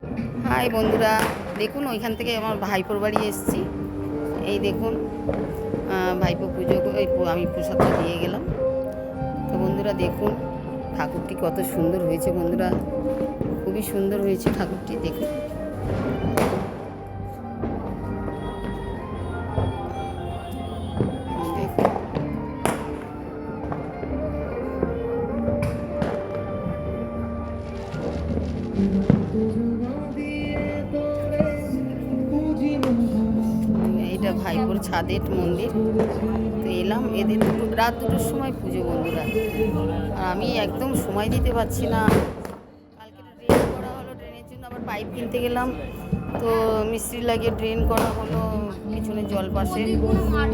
High বন্ধুরা, দেখুন ওইখান থেকে আমার ভাইপোর বাড়ি এসেছি। এই দেখুন ভাইপো পুজো আমি প্রসাদটা দিয়ে গেলাম। তো বন্ধুরা দেখুন ঠাকুরটি কত সুন্দর হয়েছে। বন্ধুরা খুবই সুন্দর হয়েছে ঠাকুরটি, দেখুন। এটা ভাইপোর ছাদের মন্দির। তো এলাম, এদের রাত 2টোর সময় পুজো বন্ধুরা। আর আমি একদম সময় দিতে পারছি না। কালকে ড্রেন করা হলো, ড্রেনের জন্য আবার পাইপ কিনতে গেলাম। তো মিস্ত্রি লাগিয়ে ড্রেন করা হলো পিছনে জল পাশে।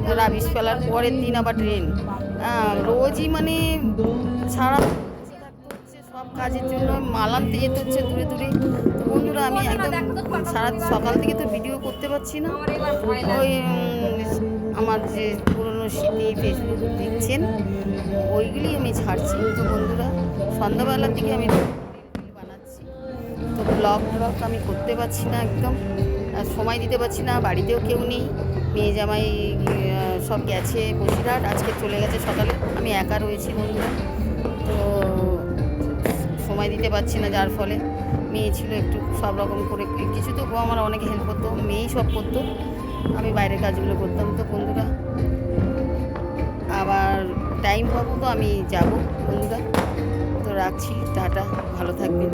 তো রাবিশ ফেলার পরের দিন আবার ড্রেন। রোজই মানে সারা সব কাজের জন্য মাল আনতে যেতে হচ্ছে দূরে দূরে। তো বন্ধুরা আমি একদম সারা সকাল থেকে তো ভিডিও করতে পারছি না। ওই আমার যে পুরনো স্মৃতি ফেসবুক দেখছেন ওইগুলি আমি ছাড়ছি। তো বন্ধুরা সন্ধ্যাবেলার দিকে আমি বানাচ্ছি। তো ব্লগ আমি করতে পারছি না, একদম সময় দিতে পারছি না। বাড়িতেও কেউ নেই, মেয়ে জামাই সব গেছে বসিরহাট, আজকে চলে গেছে সকালে। আমি একা রয়েছি বন্ধুরা। তো সময় দিতে পারছি না, যার ফলে মেয়ে ছিল একটু সব রকম করে কিছু তো আমার অনেক হেল্প করতো, মেয়েই সব করতো, আমি বাইরের কাজগুলো করতাম। তো বন্ধুরা আবার টাইম পাবো তো আমি যাব বন্ধুরা। তো রাখছি, টাটা, ভালো থাকবেন।